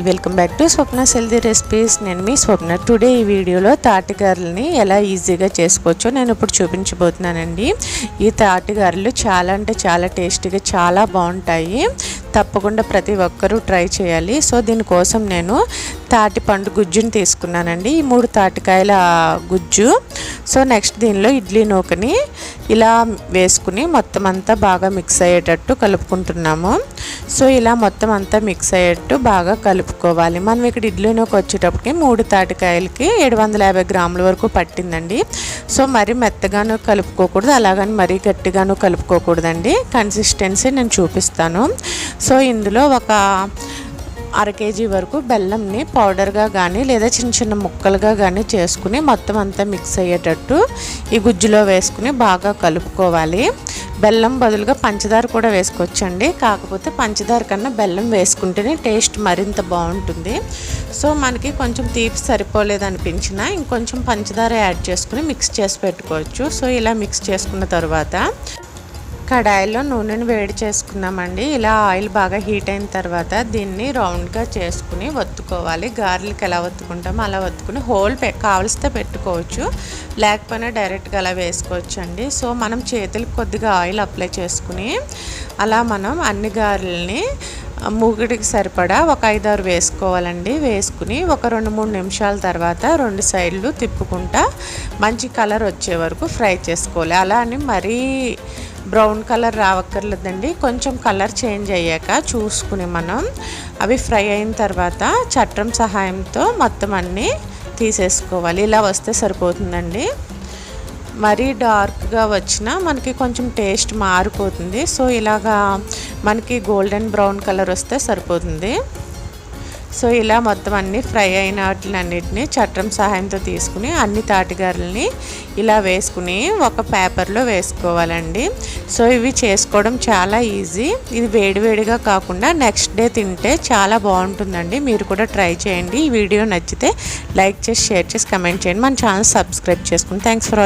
Welcome back to Swapna healthy recipes. నేను మీ స్వప్న. Today ఈ వీడియోలో తాటిగారెల్ని ఎలా ఈజీగా చేసుకోవచ్చో నేను ఇప్పుడు చూపించబోతున్నానండి. ఈ తాటిగారెలు చాలా అంటే చాలా టేస్టీగా చాలా బాగుంటాయి. తప్పకుండా ప్రతి ఒక్కరూ ట్రై చేయాలి. సో దీనికోసం నేను తాటిపండు గుజ్జుని తీసుకున్నానండి. ఈ 3 తాటికాయల గుజ్జు. సో నెక్స్ట్ దీనిలో ఇడ్లీ నూకని ఇలా వేసుకుని మొత్తం అంతా బాగా మిక్స్ అయ్యేటట్టు కలుపుకుంటున్నాము. సో ఇలా మొత్తం అంతా మిక్స్ అయ్యేట్టు బాగా కలుపుకోవాలి. మనం ఇక్కడ ఇడ్లీ నూక వచ్చేటప్పటికి 3 తాటికాయలకి 750 గ్రాముల వరకు పట్టిందండి. సో మరీ మెత్తగాను కలుపుకోకూడదు, అలాగని మరీ గట్టిగాను కలుపుకోకూడదండి. కన్సిస్టెన్సీ నేను చూపిస్తాను. సో ఇందులో ఒక 1/2 కేజీ వరకు బెల్లంని పౌడర్గా కానీ లేదా చిన్న చిన్న ముక్కలుగా కానీ చేసుకుని మొత్తం అంతా మిక్స్ అయ్యేటట్టు ఈ గుజ్జులో వేసుకుని బాగా కలుపుకోవాలి. బెల్లం బదులుగా పంచదార కూడా వేసుకోవచ్చండి. కాకపోతే పంచదార కన్నా బెల్లం వేసుకుంటేనే టేస్ట్ మరింత బాగుంటుంది. సో మనకి కొంచెం తీపి సరిపోలేదు అనిపించినా ఇంకొంచెం పంచదార యాడ్ చేసుకుని మిక్స్ చేసి పెట్టుకోవచ్చు. సో ఇలా మిక్స్ చేసుకున్న తర్వాత కడాయిలో నూనెను వేడి చేసుకున్నామండి. ఇలా ఆయిల్ బాగా హీట్ అయిన తర్వాత దీన్ని రౌండ్గా చేసుకుని వత్తుకోవాలి. గారెలకి ఎలా వత్తుకుంటామో అలా వత్తుకుని హోల్ కావలిస్తే పెట్టుకోవచ్చు, లేకపోయినా డైరెక్ట్గా అలా వేసుకోవచ్చు అండి. సో మనం చేతులకు కొద్దిగా ఆయిల్ అప్లై చేసుకుని అలా మనం అన్ని గారెల్ని మూగిడికి సరిపడా ఒక 5-6 వేసుకోవాలండి. వేసుకుని ఒక 2-3 నిమిషాల తర్వాత 2 సైడ్లు తిప్పుకుంటా మంచి కలర్ వచ్చే వరకు ఫ్రై చేసుకోవాలి. అలా అని మరీ బ్రౌన్ కలర్ రావక్కర్లేదండి. కొంచెం కలర్ చేంజ్ అయ్యాక చూసుకుని మనం అవి ఫ్రై అయిన తర్వాత చట్రం సహాయంతో మొత్తం అన్నీ తీసేసుకోవాలి. ఇలా వస్తే సరిపోతుందండి. మరీ డార్క్గా వచ్చినా మనకి కొంచెం టేస్ట్ మారిపోతుంది. సో ఇలాగా మనకి గోల్డెన్ బ్రౌన్ కలర్ వస్తే సరిపోతుంది. సో ఇలా మొత్తం అన్నీ ఫ్రై అయిన వాటిలన్నిటిని చట్రం సహాయంతో తీసుకుని అన్ని తాటిగారెల్ని ఇలా వేసుకుని ఒక పేపర్లో వేసుకోవాలండి. సో ఇవి చేసుకోవడం చాలా ఈజీ. ఇది వేడివేడిగా కాకుండా నెక్స్ట్ డే తింటే చాలా బాగుంటుందండి. మీరు కూడా ట్రై చేయండి. ఈ వీడియో నచ్చితే లైక్ చేసి, షేర్ చేసి, కమెంట్ చేయండి. మన ఛానల్ సబ్స్క్రైబ్ చేసుకోండి. Thanks for